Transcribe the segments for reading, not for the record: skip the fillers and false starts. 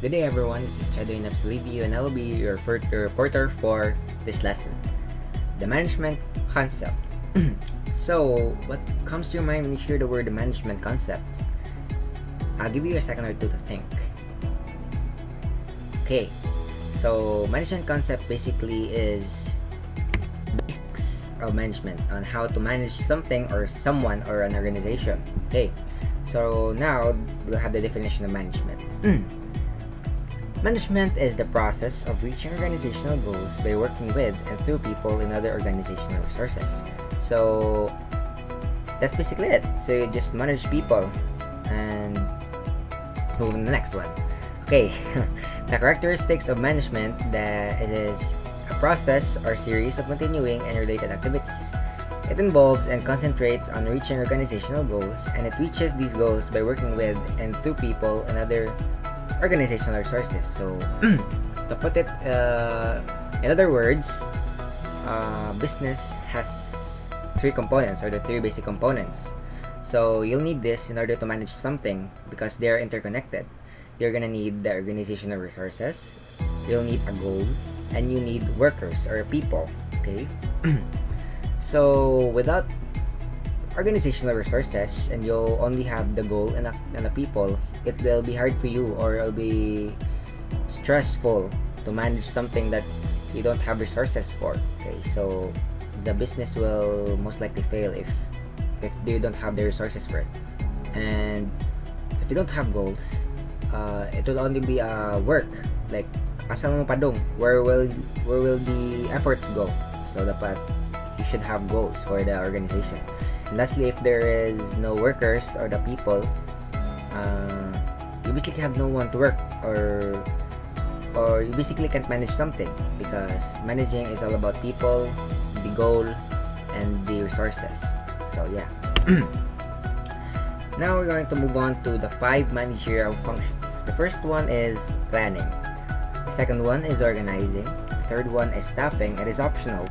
Good day everyone, this is Chedrin Absolivio and I will be your reporter for this lesson. The management concept. So, what comes to your mind when you hear the word the management concept? I'll give you a second or two to think. Okay, so management concept basically is basics of management on how to manage something or someone or an organization. Okay, so now we'll have the definition of management. Management is the process of reaching organizational goals by working with and through people and other organizational resources. So that's basically it. So you just manage people, and let's move on to the next one. Okay, the characteristics of management, that it is a process or series of continuing and related activities. It involves and concentrates on reaching organizational goals, and it reaches these goals by working with and through people and other organizational resources. So, to put it in other words, business has three components or the three basic components. So, you'll need this in order to manage something because they are interconnected. You're gonna need the organizational resources, you'll need a goal, and you need workers or people. Okay? So, without organizational resources and you'll only have the goal and the people, it will be hard for you, or it'll be stressful to manage something that you don't have resources for. Okay, so the business will most likely fail if you don't have the resources for it. And if you don't have goals, it will only be work, like asal mo padong, where will the efforts go? So dapat you should have goals for the organization. And lastly, if there is no workers or the people, you basically have no one to work, or you basically can't manage something, because managing is all about people, the goal, and the resources. So yeah. Now we're going to move on to the 5 managerial functions. The first one is planning. The second one is organizing. The third one is staffing. It is optional.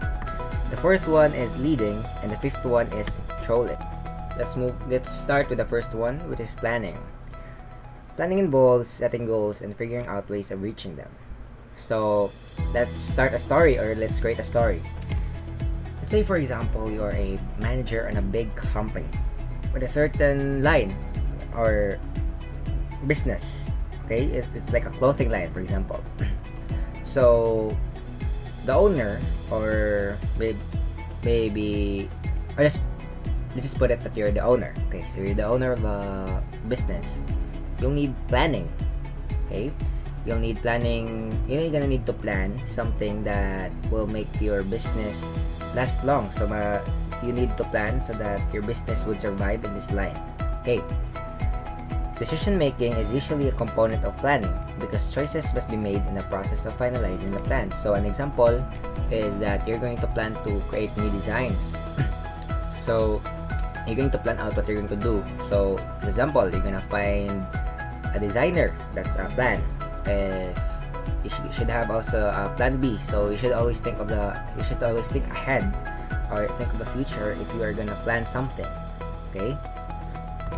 The fourth one is leading, and the fifth one is controlling. Let's start with the first one, which is planning. Planning involves setting goals and figuring out ways of reaching them. So let's start a story, or let's create a story. Let's say, for example, you're a manager in a big company with a certain line or business. Okay, it's like a clothing line, for example. So the owner, or maybe or let's just put it that you're the owner. Okay, so you're the owner of a business. You'll need planning. Okay, you'll need planning. You're gonna need to plan something that will make your business last long. So you need to plan so that your business would survive in this line. Okay, decision making is usually a component of planning because choices must be made in the process of finalizing the plans. So an example is that you're going to plan to create new designs. So you're going to plan out what you're going to do. So for example, you're gonna find a designer. That's a plan. You should have also a plan B. So you should always think ahead, or think of the future if you are gonna plan something. Okay.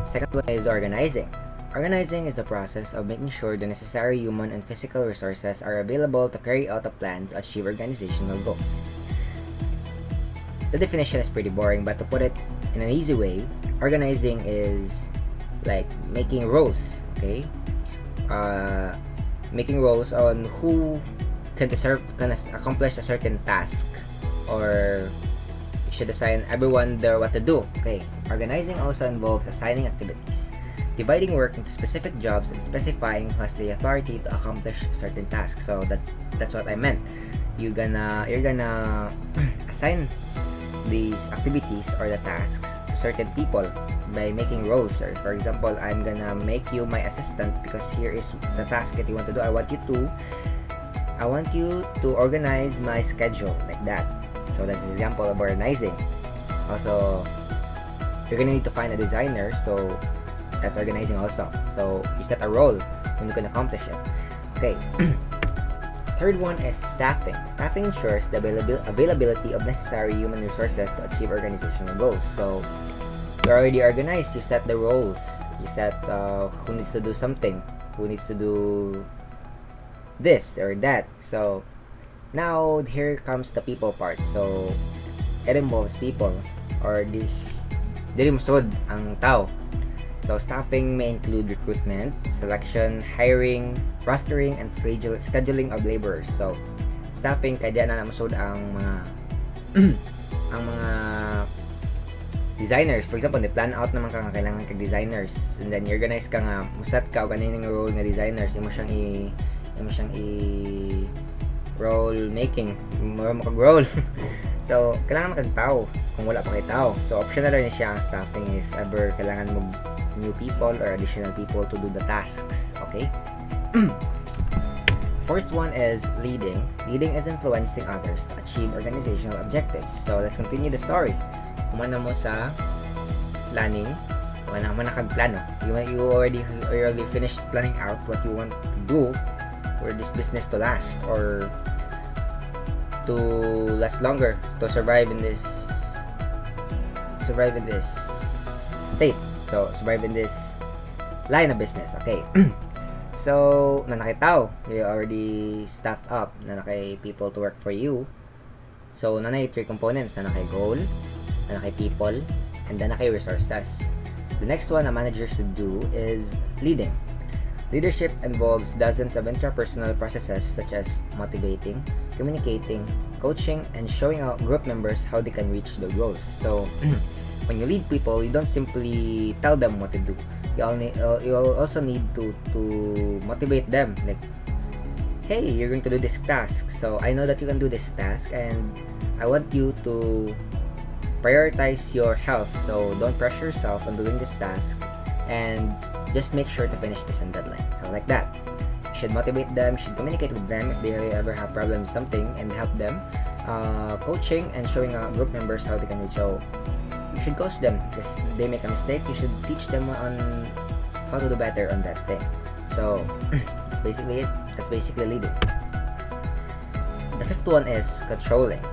Second one is organizing. Organizing is the process of making sure the necessary human and physical resources are available to carry out a plan to achieve organizational goals. The definition is pretty boring, but to put it in an easy way, organizing is like making roles. Okay, making roles on who can accomplish a certain task, or you should assign everyone there what to do. Okay, organizing also involves assigning activities, dividing work into specific jobs, and specifying who has the authority to accomplish certain tasks. So that's what I meant. You're gonna assign these activities or the tasks to certain people by making roles. Or for example, I'm gonna make you my assistant because here is the task that you want to do. I want you to organize my schedule, like that. So that's an example of organizing. Also, you're gonna need to find a designer, so that's organizing also. So you set a role when you can accomplish it. Okay. Third one is staffing. Staffing ensures the availability of necessary human resources to achieve organizational goals. So you're already organized. You set the roles. You set who needs to do something, who needs to do this or that. So now here comes the people part. So it involves people, or dili musod ang tao. So staffing may include recruitment, selection, hiring, rostering, and scheduling of laborers. So staffing kay diyan na musod ang mga ang mga designers. For example, plan out naman ka nga kailangan kag designers, and then organize ka nga musat ka og ganing role nga designers, imo siyang i role making, mo kag role. So kailangan kag tao kung wala pa kay tao. So optional rin siya ang staffing if ever kailangan mo new people or additional people to do the tasks. Okay. Fourth one is leading. Leading is influencing others to achieve organizational objectives. So let's continue the story. Umana mo sa planning, umana kag plano. You already finished planning out what you want to do for this business to last, or to last longer, to survive in this state. So survive in this line of business. Okay. So nanakitaw, you already staffed up, nanakay people to work for you. So nanay 3 components, nanakay goal, nanakay people, and nanakay resources. The next one a manager should do is leading. Leadership involves dozens of interpersonal processes such as motivating, communicating, coaching, and showing out group members how they can reach their goals. So when you lead people, you don't simply tell them what to do. You also need to motivate them. Like, hey, you're going to do this task. So I know that you can do this task, and I want you to prioritize your health. So don't pressure yourself on doing this task, and just make sure to finish this on deadline. So like that. You should motivate them, you should communicate with them if they ever have problems with something, and help them. Coaching and showing group members how they can reach out. You should coach them. If they make a mistake, you should teach them on how to do better on that thing. So that's basically it. That's basically leading. The fifth one is controlling.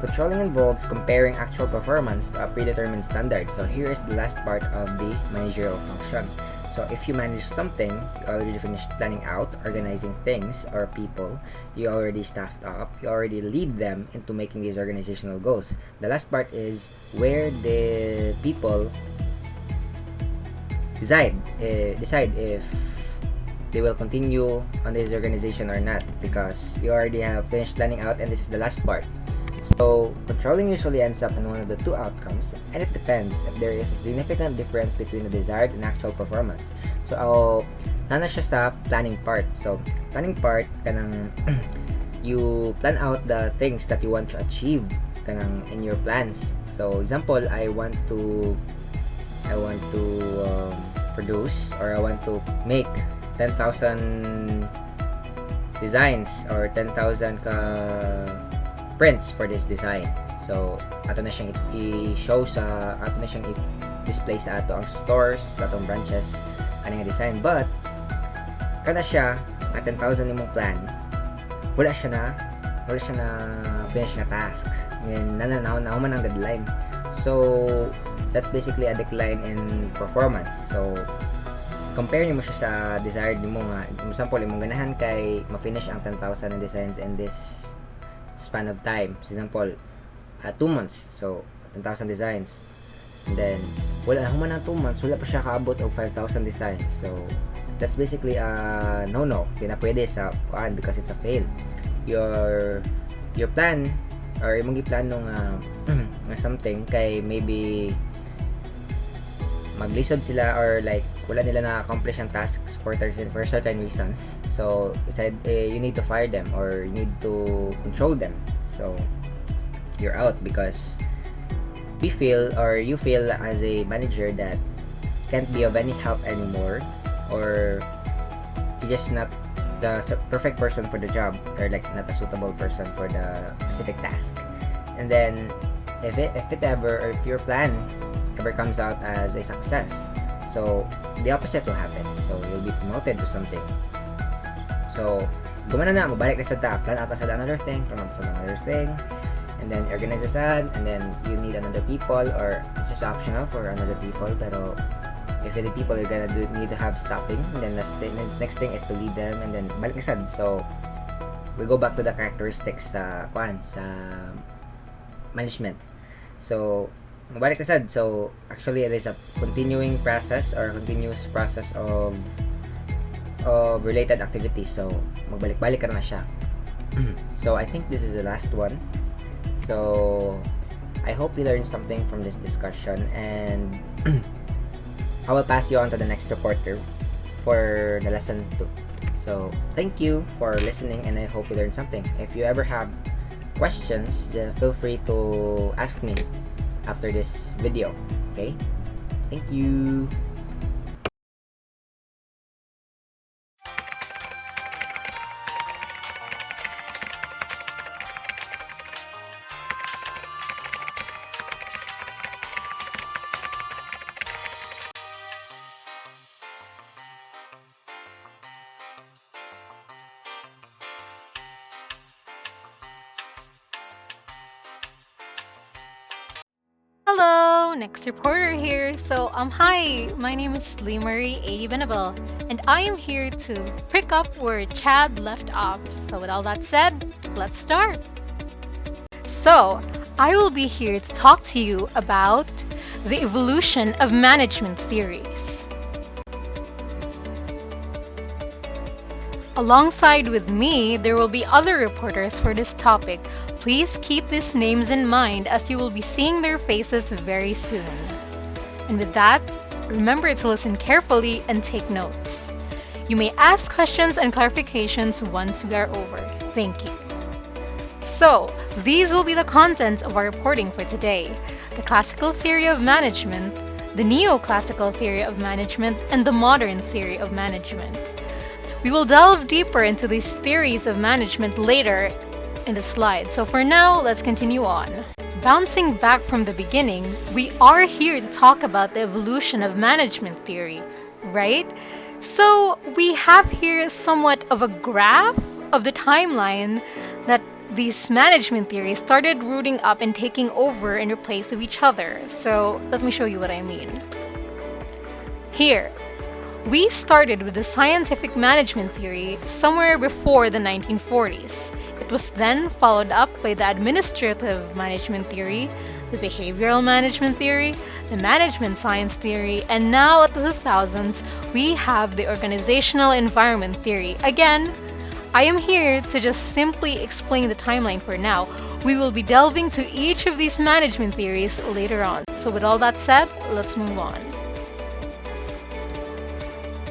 Controlling involves comparing actual performance to a predetermined standard. So here is the last part of the managerial function. So if you manage something, you already finished planning out, organizing things or people, you already staffed up, you already lead them into making these organizational goals. The last part is where the people decide if they will continue on this organization or not, because you already have finished planning out, and this is the last part. So controlling usually ends up in one of the two outcomes, and it depends if there is a significant difference between the desired and actual performance. So nana siya sa planning part. So planning part kanang you plan out the things that you want to achieve kanang in your plans. So example, I want to produce, or I want to make 10,000 designs or 10,000 prints for this design. So ato na siyang i-show sa ato na siyang i-display sa ato ang stores, sa atong branches ani nga design. But kada siya at 10,000 imong plan, wala siya na finish na tasks. Ngayon nahuman ang deadline. So that's basically a decline in performance. So compare nimo siya sa desired nimo nga. Example, imong ganahan kay ma-finish ang 10,000 na designs in this span of time. For example, 2 months. So 10,000 designs. And then wala human ng 2 months, wala pa siya kaabot og 5,000 designs. So that's basically a no. Di na pwede sa kuan, because it's a fail. Your plan, or imong giplano nga something kay maybe maglisod sila, or like wala nila na-accomplish ang tasks for certain reasons. So you need to fire them, or you need to control them. So you're out, because you feel as a manager that can't be of any help anymore, or you're just not the perfect person for the job, or like not a suitable person for the specific task. And then if your plan ever comes out as a success, so the opposite will happen. So you'll be promoted to something. So gumana na, mabalik na sa plan out sa another thing, and then organize asad, and then you need another people, or this is optional for another people, pero if the people are gonna need to have staffing, and then next thing is to lead them, and then balik asad. So we go back to the characteristics sa management. So, mabalik na sad. So, actually, it is a continuing process or continuous process of related activities. So, magbalik-balik ka na siya. So, I think this is the last one. So, I hope you learned something from this discussion, and I will pass you on to the next reporter for the lesson 2. So, thank you for listening, and I hope you learned something. If you ever have questions, feel free to ask me after this video. Okay? Thank you. Hello, next reporter here. So, hi, my name is Lee Marie A. Benabel, and I am here to pick up where Chad left off. So, with all that said, let's start. So, I will be here to talk to you about the evolution of management theories. Alongside with me, there will be other reporters for this topic. Please keep these names in mind as you will be seeing their faces very soon. And with that, remember to listen carefully and take notes. You may ask questions and clarifications once we are over. Thank you. So, these will be the contents of our reporting for today: the classical theory of management, the neoclassical theory of management, and the modern theory of management. We will delve deeper into these theories of management later in the slide. So for now, let's continue on. Bouncing back from the beginning, we are here to talk about the evolution of management theory, right? So we have here somewhat of a graph of the timeline that these management theories started rooting up and taking over in replace of each other. So let me show you what I mean. Here, we started with the scientific management theory somewhere before the 1940s. It was then followed up by the administrative management theory, the behavioral management theory, the management science theory, and now at the 2000s, we have the organizational environment theory. Again, I am here to just simply explain the timeline for now. We will be delving to each of these management theories later on. So with all that said, let's move on.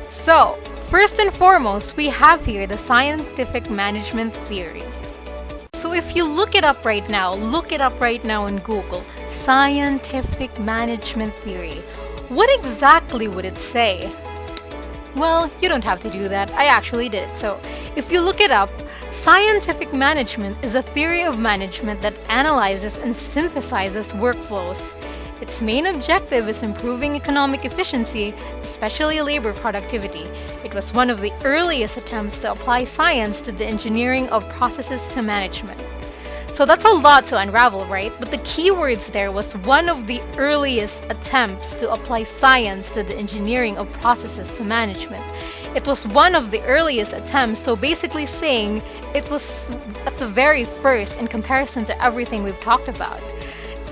So, first and foremost, we have here the scientific management theory. So if you look it up right now in Google, scientific management theory, what exactly would it say? Well, you don't have to do that. I actually did. So if you look it up, scientific management is a theory of management that analyzes and synthesizes workflows. Its main objective is improving economic efficiency, especially labor productivity. It was one of the earliest attempts to apply science to the engineering of processes to management. So that's a lot to unravel, right? But the keywords there was one of the earliest attempts to apply science to the engineering of processes to management. It was one of the earliest attempts, so basically saying it was at the very first in comparison to everything we've talked about.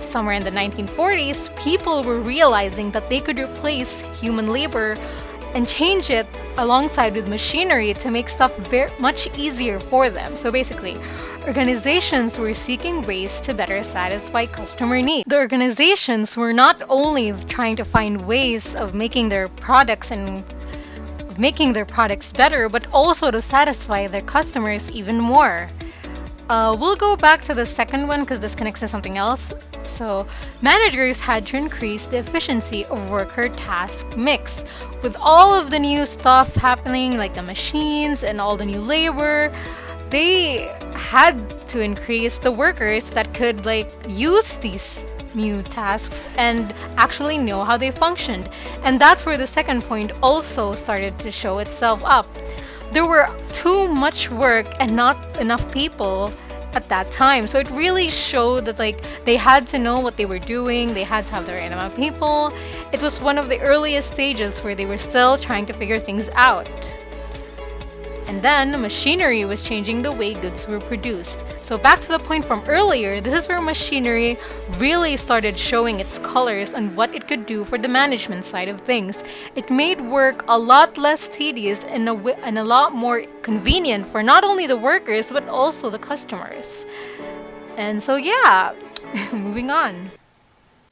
Somewhere in the 1940s, people were realizing that they could replace human labor and change it alongside with machinery to make stuff much easier for them. So basically, organizations were seeking ways to better satisfy customer needs. The organizations were not only trying to find ways of making their products better, but also to satisfy their customers even more. We'll go back to the second one because this connects to something else. So, managers had to increase the efficiency of worker-task mix. With all of the new stuff happening, like the machines and all the new labor, they had to increase the workers that could use these new tasks and actually know how they functioned. And that's where the second point also started to show itself up. There were too much work and not enough people at that time. So it really showed that they had to know what they were doing, they had to have the right amount of people. It was one of the earliest stages where they were still trying to figure things out. And then machinery was changing the way goods were produced. So back to the point from earlier, this is where machinery really started showing its colors on what it could do for the management side of things. It made work a lot less tedious and a lot more convenient for not only the workers but also the customers. And so yeah, moving on.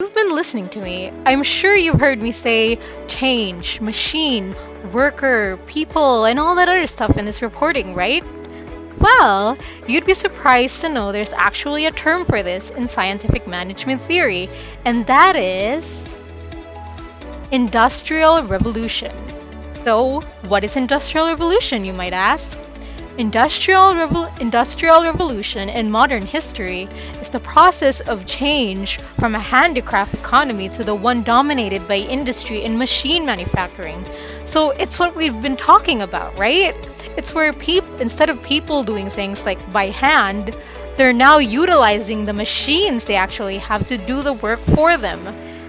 You've been listening to me. I'm sure you've heard me say change, machine, worker, people, and all that other stuff in this reporting, right? Well, you'd be surprised to know there's actually a term for this in scientific management theory, and that is industrial revolution. So, what is industrial revolution, you might ask? Industrial revolution in modern history is the process of change from a handicraft economy to the one dominated by industry and machine manufacturing. So it's what we've been talking about, right? It's where instead of people doing things like by hand, they're now utilizing the machines they actually have to do the work for them.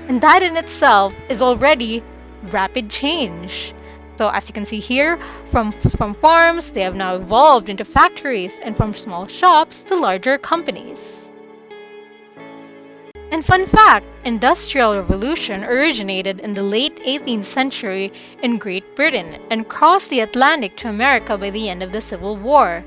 And that in itself is already rapid change. So as you can see here, from farms, they have now evolved into factories, and from small shops to larger companies. And fun fact, Industrial Revolution originated in the late 18th century in Great Britain and crossed the Atlantic to America by the end of the Civil War.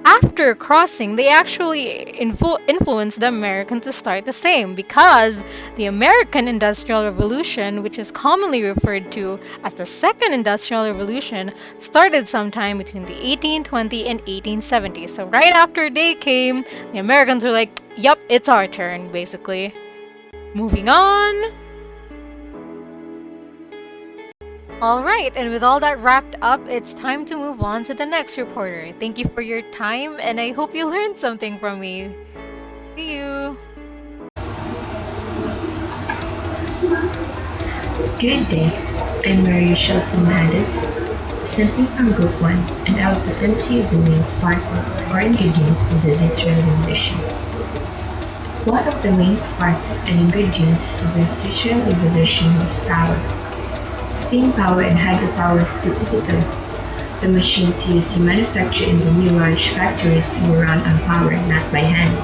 After crossing, they actually influenced the Americans to start the same, because the American Industrial Revolution, which is commonly referred to as the Second Industrial Revolution, started sometime between the 1820 and 1870. So right after they came, the Americans were like, yep, it's our turn, basically. Moving on. Alright, and with all that wrapped up, it's time to move on to the next reporter. Thank you for your time, and I hope you learned something from me. See you! Good day, I'm Maria Shelton-Manis, presenting from Group 1, and I will present to you the main sparkles or ingredients of the Industrial Revolution. One of the main sparks and ingredients of the Industrial Revolution was power. Steam power and hydropower specifically. The machines used to manufacture in the new large factories were run on power, not by hand.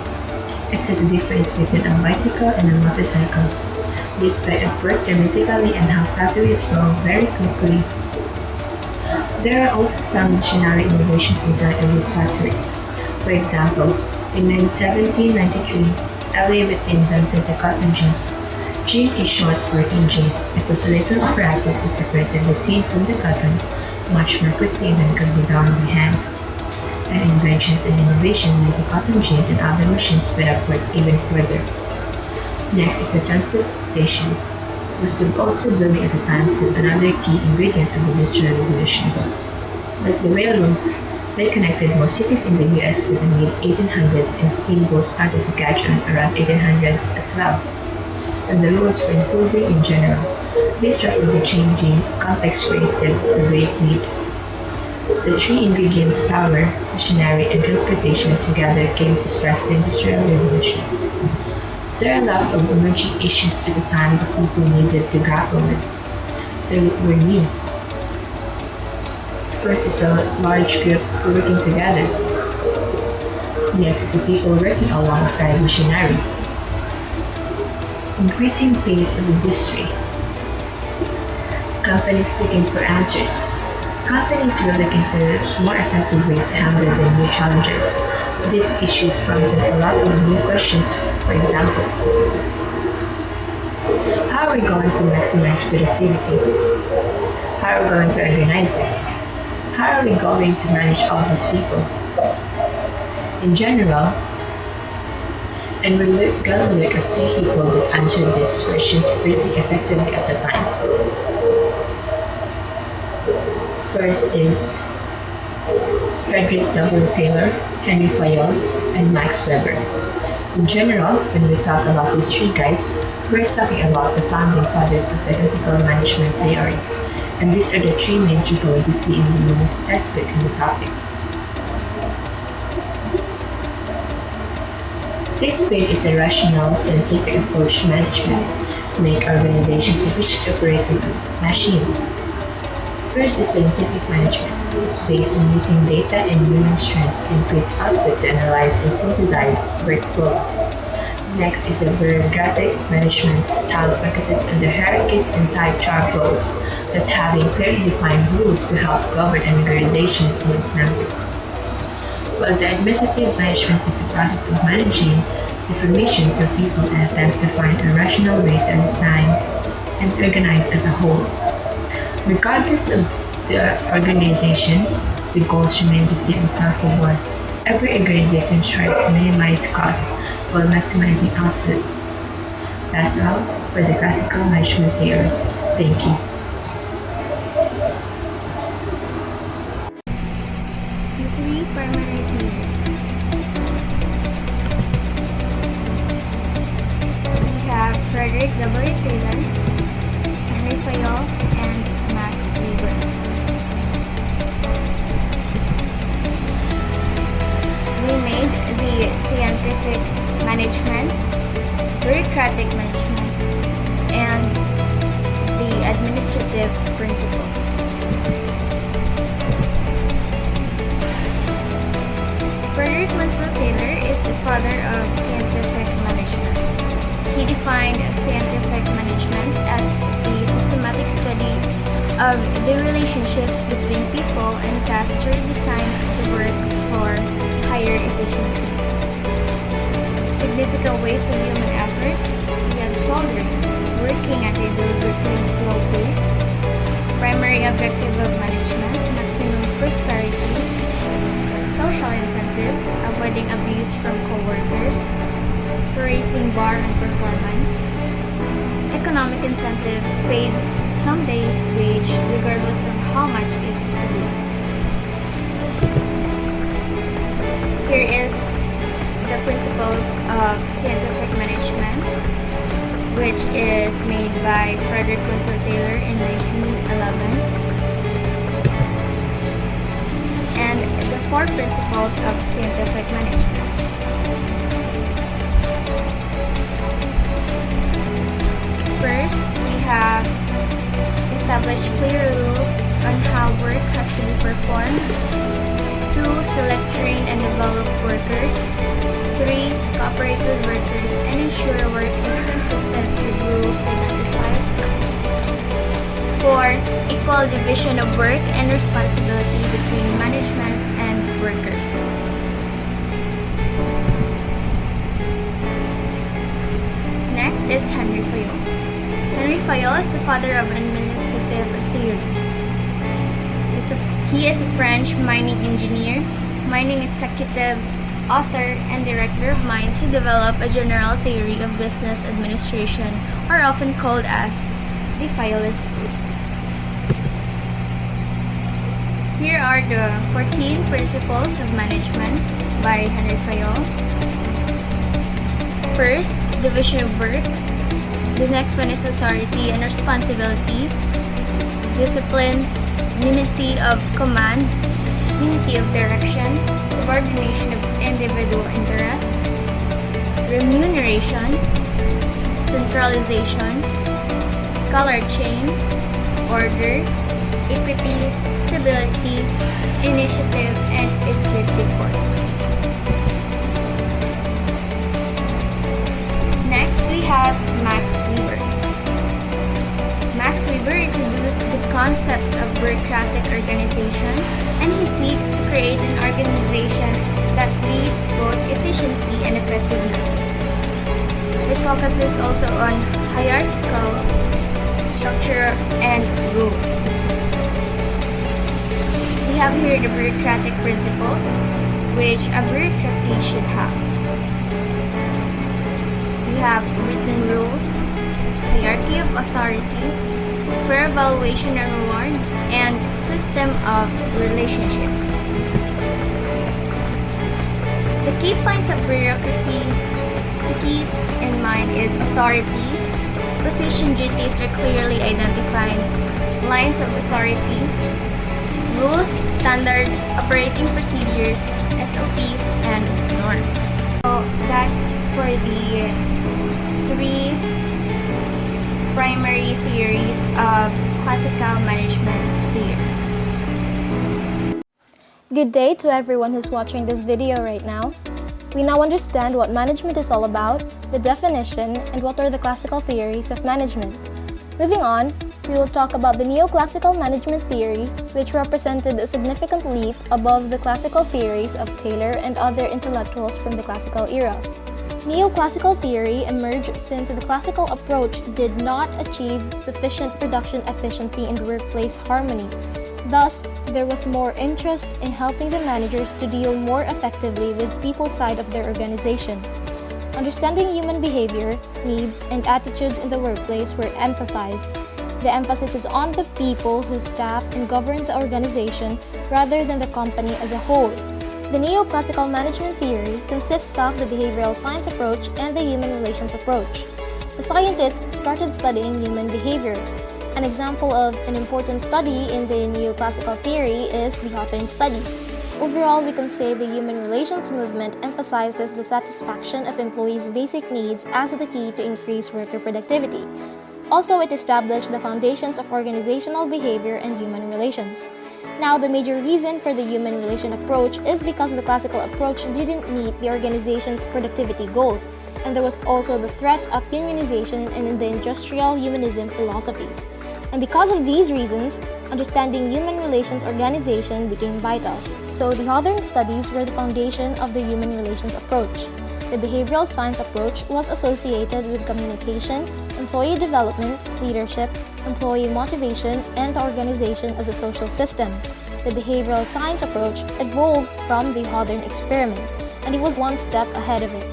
It's the difference between a bicycle and a motorcycle. They sped up work dramatically and have factories grow very quickly. There are also some machinery innovations inside of these factories. For example, in 1793, Elliot invented the cotton gin. Gin is short for engine. It was a little apparatus that separated the seed from the cotton much more quickly than could be done by hand. And inventions and innovation made the cotton gin and other machines sped up work even further. Next is the transportation. It was also booming at the time, still another key ingredient of the Industrial Revolution. Like the railroads, they connected most cities in the US with the mid-1800s, and steamboats started to catch on around 1800s as well. And the roads were improving in general. This rapidly changing context created the great need. The three ingredients, power, machinery, and transportation, together came to spark the Industrial Revolution. There are a lot of emerging issues at the time that people needed to grapple with. They were new. First is the large group working together. Next is the people working alongside machinery. Increasing pace of industry. Companies looking for answers. Companies were looking for more effective ways to handle the new challenges. These issues prompted a lot of new questions. For example, how are we going to maximize productivity? How are we going to organize this? How are we going to manage all these people? In general, and we're gonna look at three people that answered these questions pretty effectively at the time. First is Frederick W. Taylor, Henry Fayol, and Max Weber. In general, when we talk about these three guys, we're talking about the founding fathers of the classical management theory, and these are the three main people we see in the most textbook in the topic. This period is a rational, scientific approach to management, make organizations efficient operating machines. First is scientific management. It's based on using data and human strengths to increase output to analyze and synthesize workflows. Next is the bureaucratic management style focuses on the hierarchies and tight job roles that having clearly defined rules to help govern an organization in its many departments. While the administrative management is the process of managing information through people and attempts to find a rational way to assign and organize as a whole. Regardless of the organization, the goals remain the same across the board. Every organization strives to minimize costs while maximizing output. That's all for the classical management theory. Thank you. The three primary theories. We have Frederick W. Taylor, Henry Fayol, and Max Weber. We made the scientific management, bureaucratic management, and the administrative principles. Frederick Maxwell Taylor is the father of scientific management. He defined scientific management as the systematic study of the relationships between people and tasks to design the work for higher efficiency. Significant ways of human effort, we have children working at a deliberately slow pace, primary objectives of management, maximum prosperity, social incentives, avoiding abuse from co-workers, raising bar on performance, economic incentives, paid some days wage regardless of how much is produced. Here is the principles of scientific management, which is made by Frederick Maxwell Taylor in 1911. And the four principles of scientific management. First, we have established clear rules on how work has to be performed. 2. Select, train, and develop workers. 3. Cooperate with workers and ensure work is consistent with rules identified. 4. Equal division of work and responsibility between management and workers. Next is Henry Fayol. Henry Fayol is the father of administrative theory. He is a French mining engineer, mining executive, author, and director of mines who developed a general theory of business administration, or often called as the Fayolist school. Here are the 14 principles of management by Henry Fayol. First, division of work. The next one is authority and responsibility, discipline, unity of command, unity of direction, subordination of individual interest, remuneration, centralization, scholar chain, order, equity, stability, initiative, and aesthetic work. Next, we have Max Weber. Max Weber introduced the concepts of bureaucratic organization, and he seeks to create an organization that leads both efficiency and effectiveness. It focuses also on hierarchical structure and rules. We have here the bureaucratic principles, which a bureaucracy should have. We have written rules, hierarchy of authority, fair evaluation and reward, and system of relationships. The key points of bureaucracy to keep in mind is authority. Position duties are clearly identified. Lines of authority, rules, standard operating procedures, SOPs, and norms. So that's for the three primary theories of classical management theory. Good day to everyone who's watching this video right now. We now understand what management is all about, the definition, and what are the classical theories of management. Moving on, we will talk about the Neoclassical Management theory, which represented a significant leap above the classical theories of Taylor and other intellectuals from the classical era. Neoclassical theory emerged since the classical approach did not achieve sufficient production efficiency and workplace harmony. Thus, there was more interest in helping the managers to deal more effectively with people's side of their organization. Understanding human behavior, needs, and attitudes in the workplace were emphasized. The emphasis is on the people who staff and govern the organization rather than the company as a whole. The Neoclassical Management theory consists of the behavioral science approach and the human relations approach. The scientists started studying human behavior. An example of an important study in the Neoclassical theory is the Hawthorne study. Overall, we can say the human relations movement emphasizes the satisfaction of employees' basic needs as the key to increase worker productivity. Also, it established the foundations of organizational behavior and human relations. Now, the major reason for the human relation approach is because the classical approach didn't meet the organization's productivity goals, and there was also the threat of unionization in the industrial humanism philosophy. And because of these reasons, understanding human relations organization became vital. So the Hawthorne studies were the foundation of the human relations approach. The behavioral science approach was associated with communication, employee development, leadership, employee motivation, and the organization as a social system. The behavioral science approach evolved from the Hawthorne experiment, and it was one step ahead of it.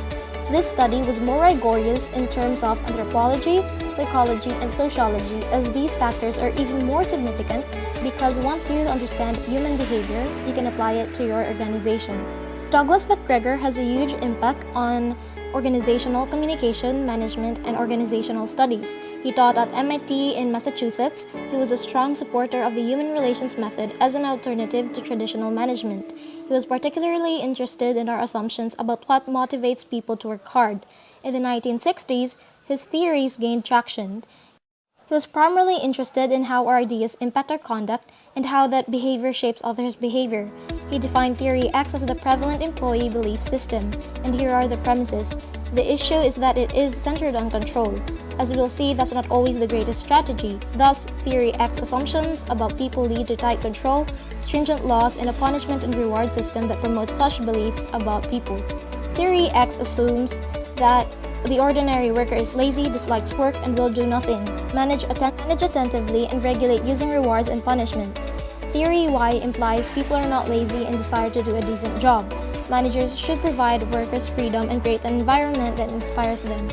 This study was more rigorous in terms of anthropology, psychology, and sociology, as these factors are even more significant because once you understand human behavior, you can apply it to your organization. Douglas MacGregor has a huge impact on organizational communication, management, and organizational studies. He taught at MIT in Massachusetts. He was a strong supporter of the human relations method as an alternative to traditional management. He was particularly interested in our assumptions about what motivates people to work hard. In the 1960s, his theories gained traction. He was primarily interested in how our ideas impact our conduct and how that behavior shapes others' behavior. He defined Theory X as the prevalent employee belief system, and here are the premises. The issue is that it is centered on control. As we'll see, that's not always the greatest strategy. Thus, Theory X assumptions about people lead to tight control, stringent laws, and a punishment and reward system that promotes such beliefs about people. Theory X assumes that the ordinary worker is lazy, dislikes work, and will do nothing. Manage attentively and regulate using rewards and punishments. Theory Y implies people are not lazy and desire to do a decent job. Managers should provide workers freedom and create an environment that inspires them.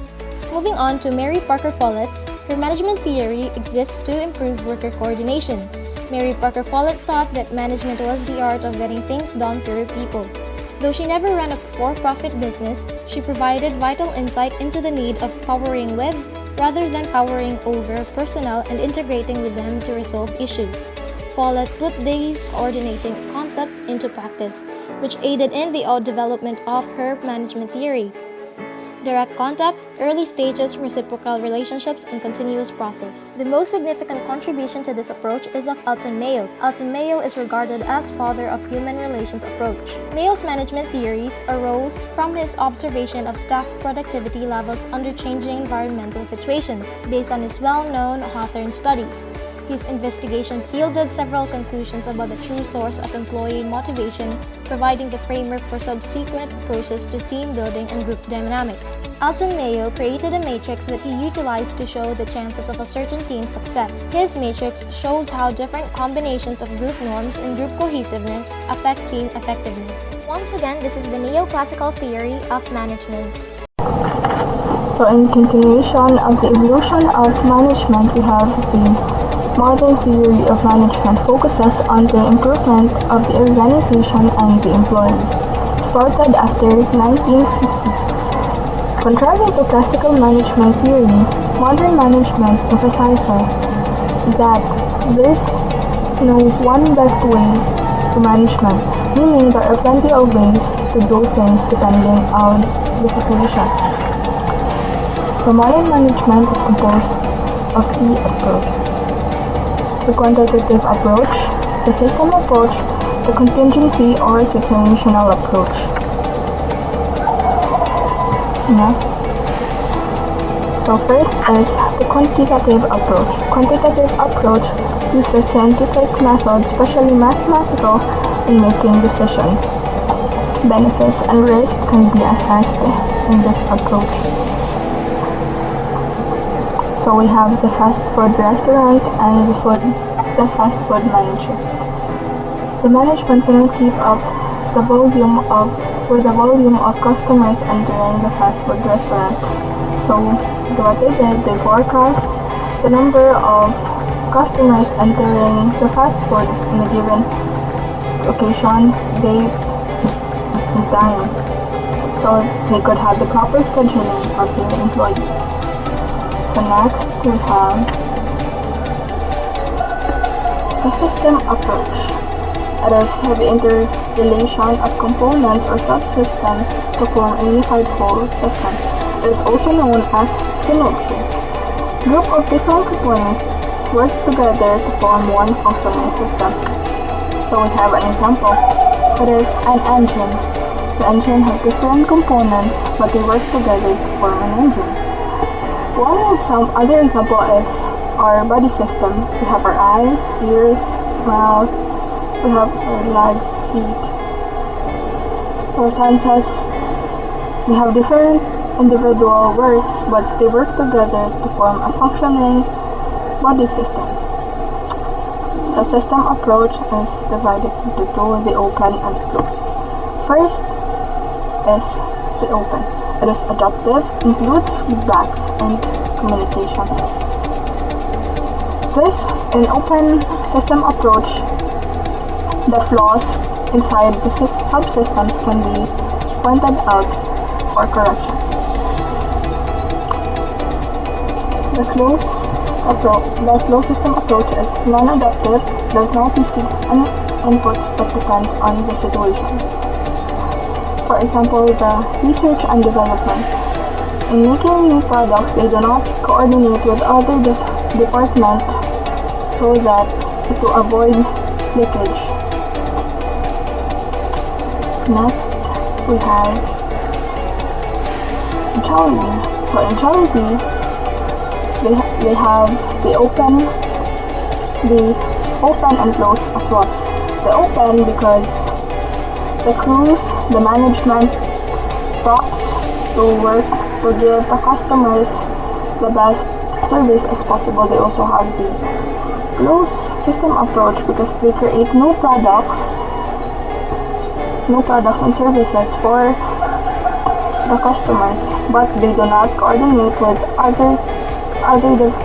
Moving on to Mary Parker Follett's, her management theory exists to improve worker coordination. Mary Parker Follett thought that management was the art of getting things done through people. Though she never ran a for-profit business, she provided vital insight into the need of powering with, rather than powering over, personnel and integrating with them to resolve issues. Follett put these coordinating concepts into practice, which aided in the development of her management theory. Direct contact, early stages, reciprocal relationships, and continuous process. The most significant contribution to this approach is of Alton Mayo. Alton Mayo is regarded as father of human relations approach. Mayo's management theories arose from his observation of staff productivity levels under changing environmental situations, based on his well-known Hawthorne studies. His investigations yielded several conclusions about the true source of employee motivation, providing the framework for subsequent approaches to team building and group dynamics. Alton Mayo created a matrix that he utilized to show the chances of a certain team's success. His matrix shows how different combinations of group norms and group cohesiveness affect team effectiveness. Once again, this is the Neoclassical theory of management. So in continuation of the evolution of management, we have the modern theory of management focuses on the improvement of the organization and the employees, started after 1950s. Contrary to classical management theory, modern management emphasizes that there's no one best way to management, meaning there are plenty of ways to do things depending on the situation. The modern management is composed of three approaches: the quantitative approach, the system approach, the contingency or situational approach. Next. So first is the quantitative approach. Quantitative approach uses scientific methods, especially mathematical, in making decisions. Benefits and risks can be assessed in this approach. So we have the fast food restaurant and the fast food manager. The management cannot keep up the volume of customers entering the fast food restaurant. So what they did, they forecast the number of customers entering the fast food in a given occasion, date, and time, so they could have the proper scheduling of their employees. So next we have the system approach. It is the interrelation of components or subsystems to form a unified whole system. It is also known as synergy. Group of different components work together to form one functioning system. So we have an example. It is an engine. The engine has different components, but they work together to form an engine. Other example is our body system. We have our eyes, ears, mouth, we have our legs, feet, our senses. We have different individual works, but they work together to form a functioning body system. So system approach is divided into two, the open and the closed. First is the open. It is adaptive, includes feedbacks and communication. This, in open system approach, the flaws inside the subsystems can be pointed out for correction. The closed system approach is non-adaptive, does not receive any input but depends on the situation. For example, the research and development. In making new products, they do not coordinate with other departments so that to avoid leakage. Next, we have Jollibee. So in Jollibee, they have the open and close as well. The open because the crews, the management thought to work to give the customers the best service as possible. They also have the closed system approach because they create new products and services for the customers, but they do not coordinate with other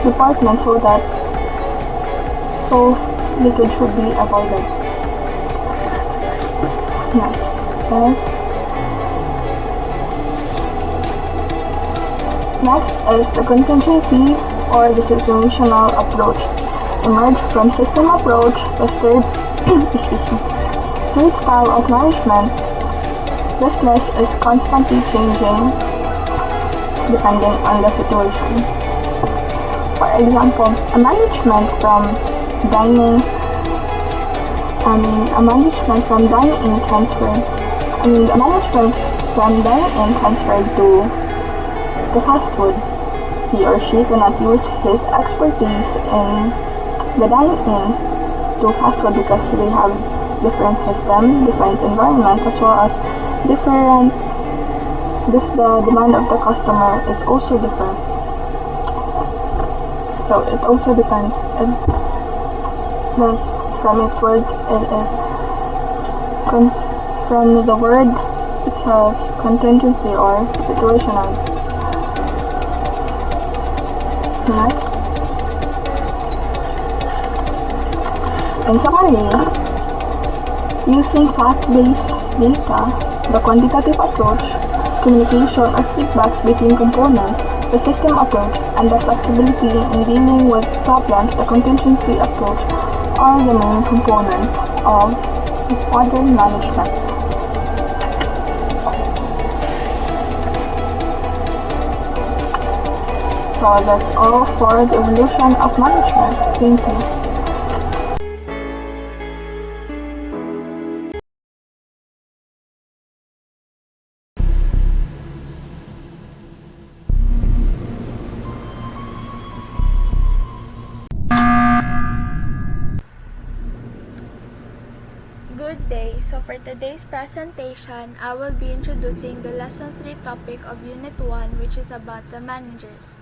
departments so leakage would be avoided. Next is the contingency or the situational approach. Emerged from system approach, the third style of management. Business is constantly changing depending on the situation. For example, a management from dining transferred to the fast food. He or she cannot use his expertise in the dining to fast food because they have different system, different environment, as well as the demand of the customer is also different. So it also depends. From its word, it is from the word itself, contingency or situational. Next, in summary, using fact-based data, the quantitative approach, communication or feedbacks between components, the system approach, and the flexibility in dealing with problems, the contingency approach, are the main components of modern management. So that's all for the evolution of management. Thank you. Good day. So for today's presentation, I will be introducing the Lesson 3 topic of Unit 1, which is about the managers.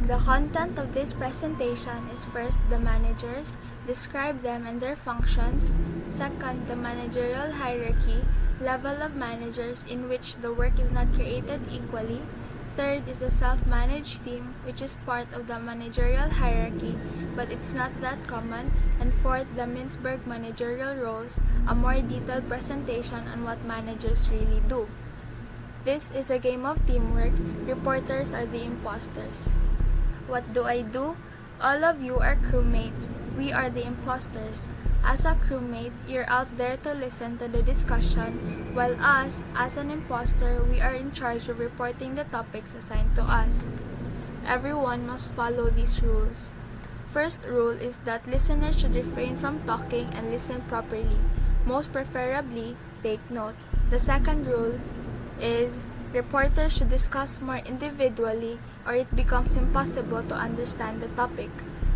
The content of this presentation is first the managers, describe them and their functions. Second, the managerial hierarchy, level of managers in which the work is not created equally. Third is a self-managed team, which is part of the managerial hierarchy, but it's not that common. And fourth, the Mintzberg managerial roles, a more detailed presentation on what managers really do. This is a game of teamwork. Reporters are the imposters. What do I do? All of you are crewmates. We are the imposters. As a crewmate, you're out there to listen to the discussion, while us, as an imposter, we are in charge of reporting the topics assigned to us. Everyone must follow these rules. First rule is that listeners should refrain from talking and listen properly. Most preferably, take note. The second rule is reporters should discuss more individually or it becomes impossible to understand the topic.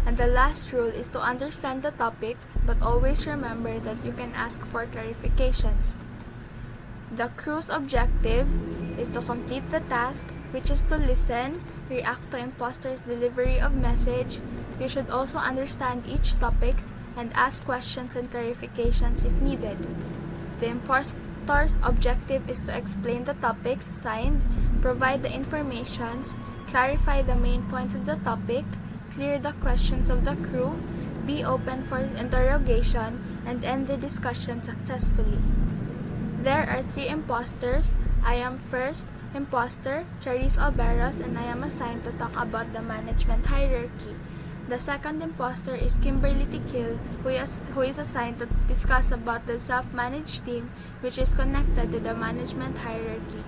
And the last rule is to understand the topic, but always remember that you can ask for clarifications. The crew's objective is to complete the task, which is to listen, react to imposters' delivery of message. You should also understand each topics and ask questions and clarifications if needed. The impostor's objective is to explain the topics assigned, provide the informations, clarify the main points of the topic, clear the questions of the crew, be open for interrogation, and end the discussion successfully. There are 3 imposters. I am first imposter, Charisse Alberos, and I am assigned to talk about the management hierarchy. The second imposter is Kimberly Tikil, who is assigned to discuss about the self-managed team, which is connected to the management hierarchy.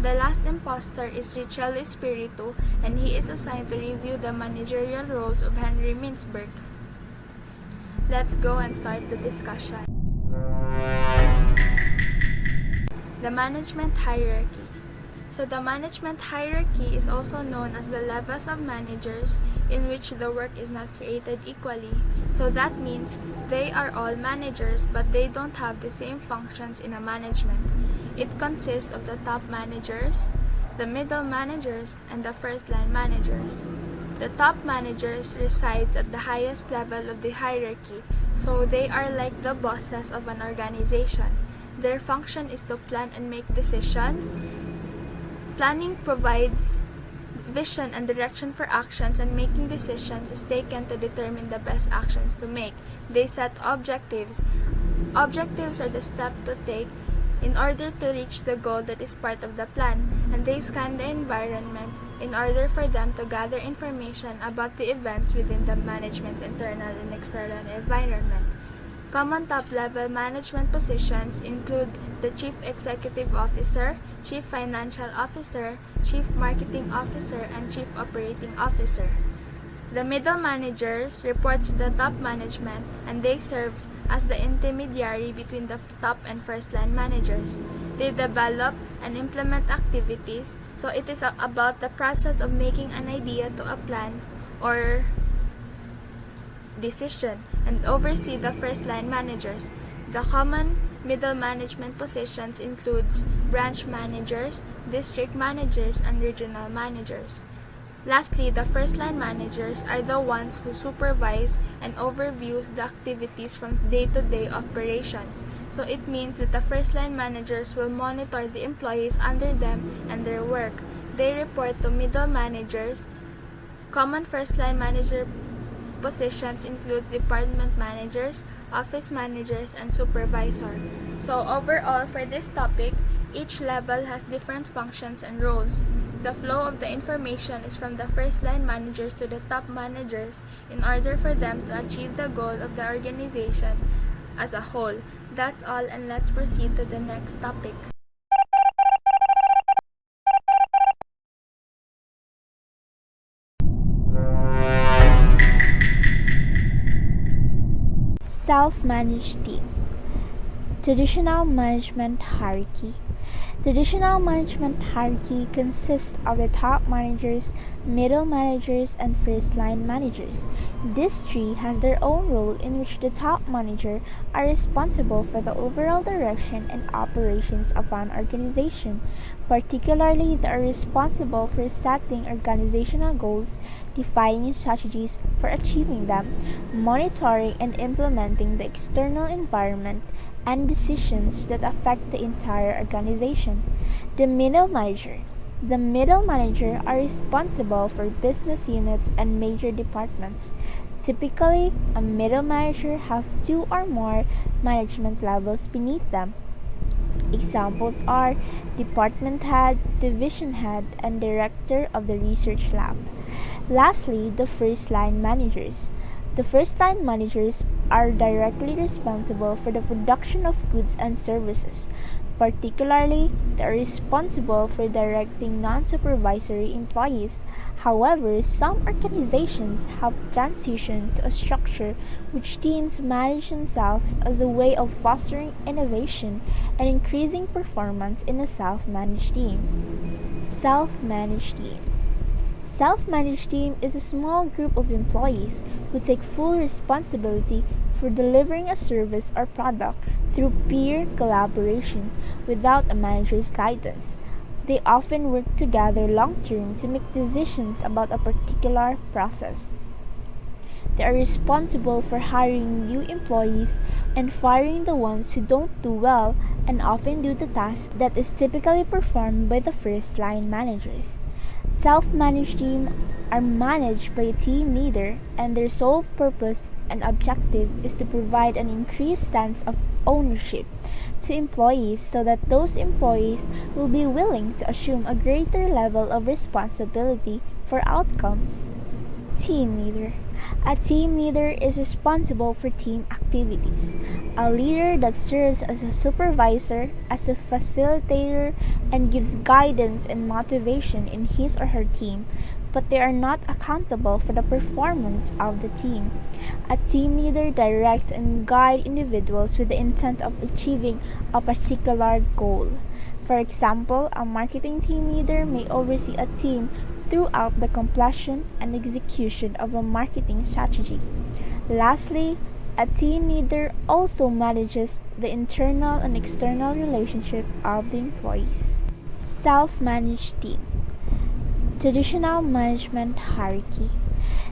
The last imposter is Richelle Espiritu, and he is assigned to review the managerial roles of Henry Mintzberg. Let's go and start the discussion. The management hierarchy. So the management hierarchy is also known as the levels of managers in which the work is not created equally. So that means they are all managers, but they don't have the same functions in a management. It consists of the top managers, the middle managers, and the first-line managers. The top managers resides at the highest level of the hierarchy, so they are like the bosses of an organization. Their function is to plan and make decisions. Planning provides vision and direction for actions, and making decisions is taken to determine the best actions to make. They set objectives. Objectives are the step to take in order to reach the goal that is part of the plan, and they scan the environment in order for them to gather information about the events within the management's internal and external environment. Common top-level management positions include the Chief Executive Officer, Chief Financial Officer, Chief Marketing Officer, and Chief Operating Officer. The middle managers reports to the top management, and they serve as the intermediary between the top and first-line managers. They develop and implement activities, so it is about the process of making an idea to a plan or decision, and oversee the first-line managers. The common middle management positions includes branch managers, district managers, and regional managers. Lastly, the first-line managers are the ones who supervise and overviews the activities from day-to-day operations. So it means that the first-line managers will monitor the employees under them and their work. They report to middle managers. Common first-line manager positions include department managers, office managers, and supervisor. So overall, for this topic, each level has different functions and roles. The flow of the information is from the first-line managers to the top managers in order for them to achieve the goal of the organization as a whole. That's all, and let's proceed to the next topic. Self-managed team. Traditional management hierarchy. Traditional management hierarchy consists of the top managers, middle managers, and first-line managers. This tree has their own role in which the top manager are responsible for the overall direction and operations of an organization. Particularly, they are responsible for setting organizational goals, defining strategies for achieving them, monitoring and implementing the external environment, and decisions that affect the entire organization. The middle manager. The middle manager are responsible for business units and major departments. Typically, a middle manager have two or more management levels beneath them. Examples are department head, division head, and director of the research lab. Lastly, the first line managers. The first line managers are directly responsible for the production of goods and services. Particularly, they are responsible for directing non-supervisory employees. However, some organizations have transitioned to a structure which teams manage themselves as a way of fostering innovation and increasing performance in a self-managed team. Self-managed team. Self-managed team is a small group of employees who take full responsibility for delivering a service or product through peer collaboration without a manager's guidance. They often work together long-term to make decisions about a particular process. They are responsible for hiring new employees and firing the ones who don't do well and often do the task that is typically performed by the first-line managers. Self-managed teams are managed by a team leader, and their sole purpose and objective is to provide an increased sense of ownership to employees so that those employees will be willing to assume a greater level of responsibility for outcomes. Team leader. A team leader is responsible for team activities. A leader that serves as a supervisor, as a facilitator, and gives guidance and motivation in his or her team, but they are not accountable for the performance of the team. A team leader directs and guides individuals with the intent of achieving a particular goal. For example, a marketing team leader may oversee a team throughout the completion and execution of a marketing strategy. Lastly, a team leader also manages the internal and external relationship of the employees. Self-managed team. Traditional management hierarchy.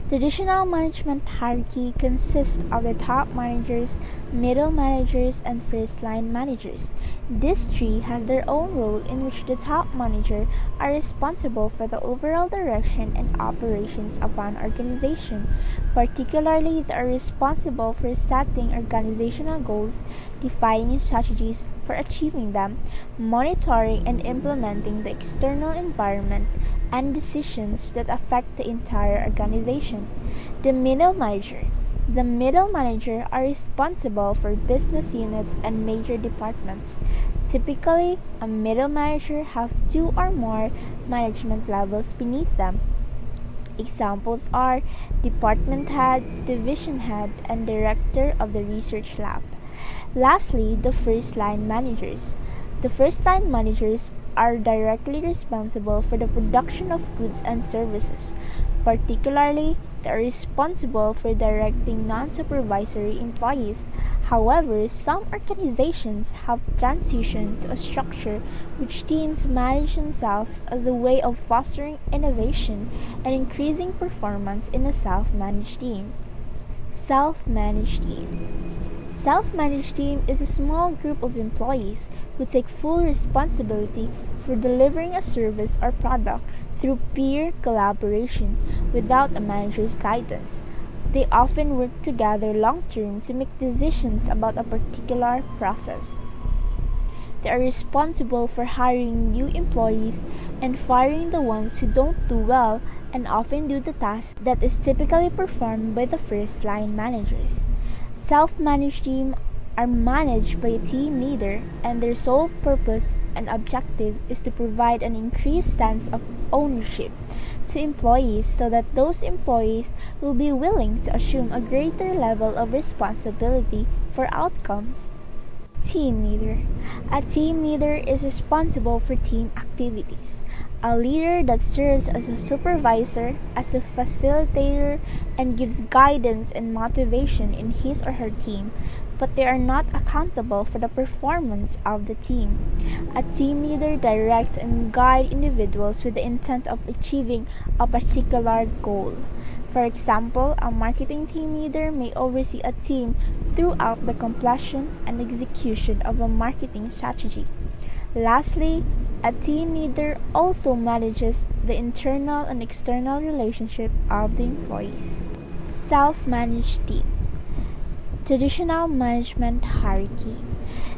Traditional management hierarchy consists of the top managers, middle managers, and first-line managers. This tree has their own role in which the top manager are responsible for the overall direction and operations of an organization. Particularly, they are responsible for setting organizational goals, defining strategies for achieving them, monitoring and implementing the external environment, and decisions that affect the entire organization. The middle manager. The middle manager are responsible for business units and major departments. Typically, a middle manager has two or more management levels beneath them. Examples are department head, division head, and director of the research lab. Lastly, the first line managers. The first line managers are directly responsible for the production of goods and services. Particularly, they are responsible for directing non-supervisory employees. However, some organizations have transitioned to a structure which teams manage themselves as a way of fostering innovation and increasing performance in a self-managed team. Self-managed team. Self-managed team is a small group of employees who take full responsibility for delivering a service or product through peer collaboration without a manager's guidance. They often work together long-term to make decisions about a particular process. They are responsible for hiring new employees and firing the ones who don't do well and often do the task that is typically performed by the first-line managers. Self-managed teams are managed by a team leader, and their sole purpose and objective is to provide an increased sense of ownership to employees so that those employees will be willing to assume a greater level of responsibility for outcomes. Team leader. A team leader is responsible for team activities. A leader that serves as a supervisor, as a facilitator, and gives guidance and motivation in his or her team, but they are not accountable for the performance of the team. A team leader directs and guides individuals with the intent of achieving a particular goal. For example, a marketing team leader may oversee a team throughout the completion and execution of a marketing strategy. Lastly, a team leader also manages the internal and external relationship of the employees. Self-managed team. Traditional management hierarchy.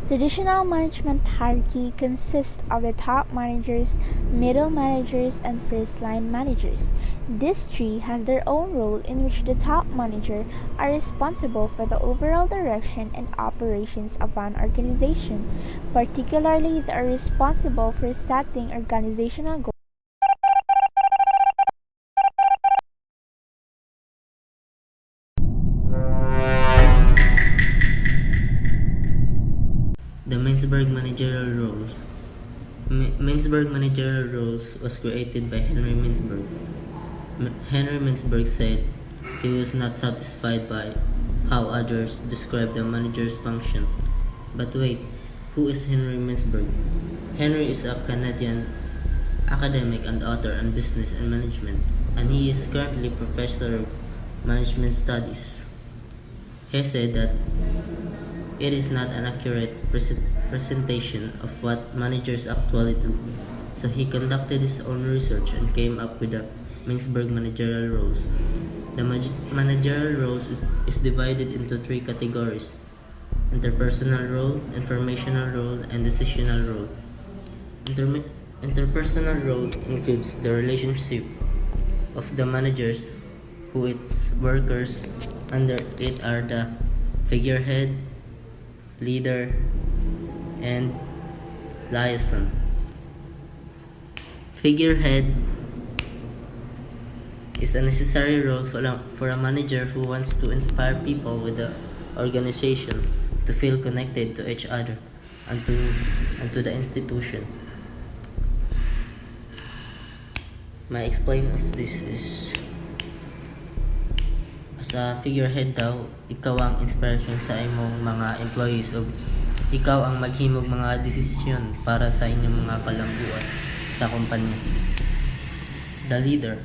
Traditional management hierarchy consists of the top managers, middle managers, and first-line managers. This tree has their own role in which the top manager are responsible for the overall direction and operations of an organization. Particularly, they are responsible for setting organizational goals. The Mintzberg managerial roles. Mintzberg managerial roles was created by Henry Mintzberg. Henry Mintzberg said he was not satisfied by how others described the manager's function. But wait, who is Henry Mintzberg? Henry is a Canadian academic and author on business and management, and he is currently professor of management studies. He said that it is not an accurate presentation of what managers actually do, so he conducted his own research and came up with the Mintzberg managerial roles. The managerial roles is divided into three categories: interpersonal role, informational role, and decisional role. Interpersonal role includes the relationship of the managers who its workers under it are the figurehead, leader, and liaison. Figurehead is a necessary role for a manager who wants to inspire people with the organization to feel connected to each other and to the institution. My explain of this is, as a figurehead daw, ikaw ang inspiration sa imong mga employees o ikaw ang maghimog mga desisyon para sa inyong mga kalambuan sa kumpanya. The leader.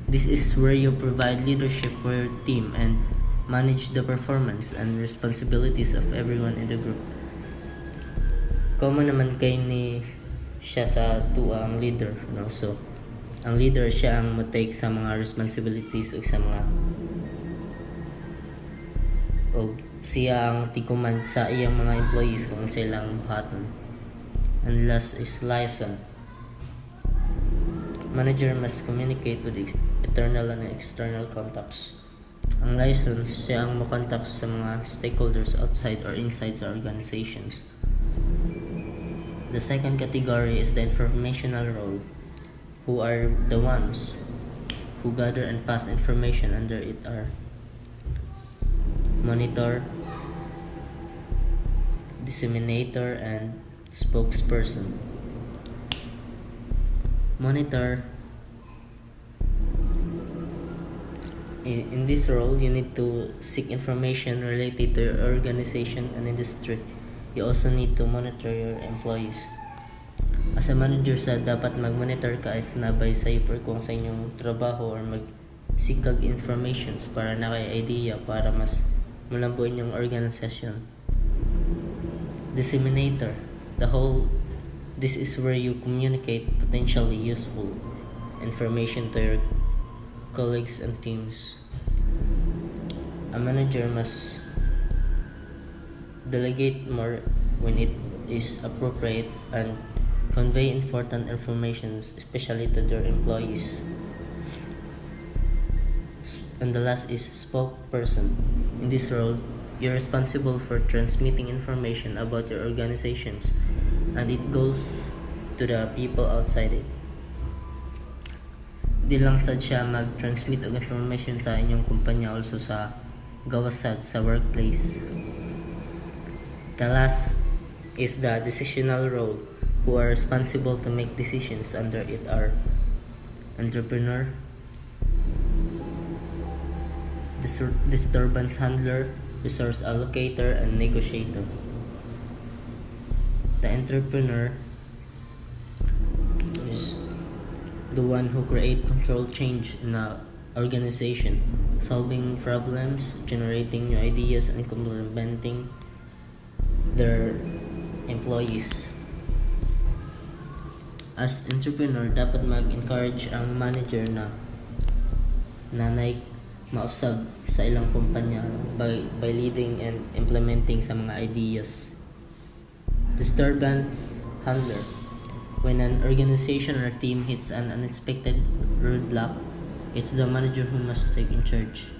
This is where you provide leadership for your team and manage the performance and responsibilities of everyone in the group. Common naman kay ni siya sa tuwa ang leader, no? So, ang leader siya ang mo-take sa mga responsibilities o sa mga o siya ang tikuman sa iyang mga employees kung silang buhaton. And last is liaison. Manager must communicate with internal and external contacts. Ang liaison, siya ang mo-contact sa mga stakeholders outside or inside the organizations. The second category is the informational role, who are the ones who gather and pass information under it are monitor, disseminator, and spokesperson. Monitor. In this role, you need to seek information related to your organization and industry. You also need to monitor your employees. As a manager sa dapat mag-monitor ka if nabay sa ipor kung sa inyong trabaho or mag-seek informations para na kay idea para mas malambuin yung organisasyon. Disseminator. This is where you communicate potentially useful information to your colleagues and teams. A manager must delegate more when it is appropriate and convey important information, especially to their employees. And the last is spokesperson. In this role, you're responsible for transmitting information about your organizations, and it goes to the people outside it. Di lang sad siya mag-transmit og information sa inyong kumpanya, also sa gawasad sa workplace. The last is the decisional role, who are responsible to make decisions. Under it are entrepreneur, disturbance handler, resource allocator, and negotiator. The entrepreneur is the one who create control change in a organization, solving problems, generating new ideas, and complementing their employees. As entrepreneur, dapat mag-encourage ang manager na mausab sa ilang kumpanya by leading and implementing sa mga ideas. Disturbance handler. When an organization or team hits an unexpected roadblock, it's the manager who must take in charge.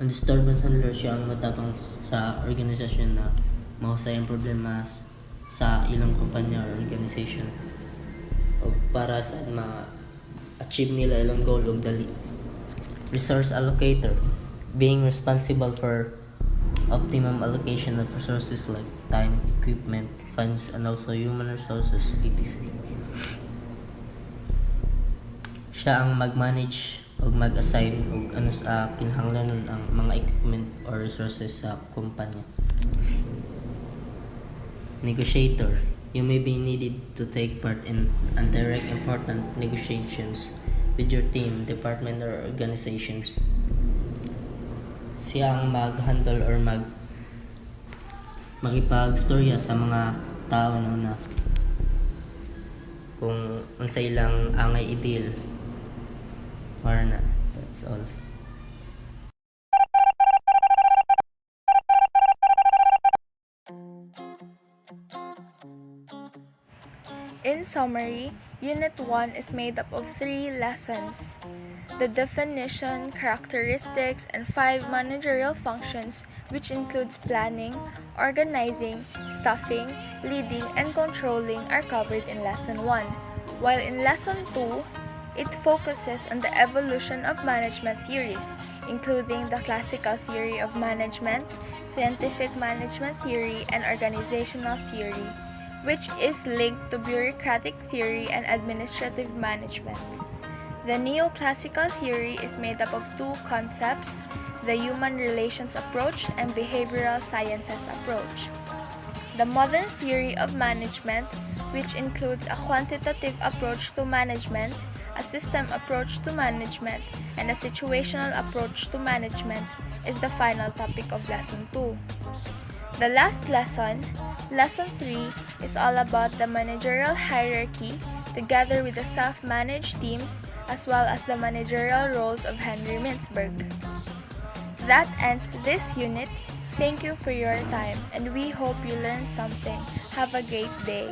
Ang disturbance handler, siya ang matapang sa organisasyon na mahusay ang problema sa ilang kumpanya or organization, o para sa ma-achieve nila ilang goal of the resource allocator, being responsible for optimum allocation of resources like time, equipment, funds, and also human resources, etc. Siya ang mag-manage o mag-assign o ano sa kinahanglanon ang mga equipment or resources sa kumpanya. Negotiator. You may be needed to take part in direct important negotiations with your team, department, or organizations. Siya ang mag-handle or magipag-storya sa mga tao na kung unsa ilang angay i-deal or na. That's all. In summary, Unit 1 is made up of 3 lessons: the definition, characteristics, and 5 managerial functions, which includes planning, organizing, staffing, leading, and controlling, are covered in Lesson 1, while in Lesson 2, it focuses on the evolution of management theories, including the classical theory of management, scientific management theory, and organizational theory, which is linked to bureaucratic theory and administrative management. The neoclassical theory is made up of 2 concepts: the human relations approach and behavioral sciences approach. The modern theory of management, which includes a quantitative approach to management, a system approach to management, and a situational approach to management, is the final topic of Lesson 2. The last lesson, Lesson 3, is all about the managerial hierarchy together with the self-managed teams as well as the managerial roles of Henry Mintzberg. That ends this unit. Thank you for your time and we hope you learned something. Have a great day.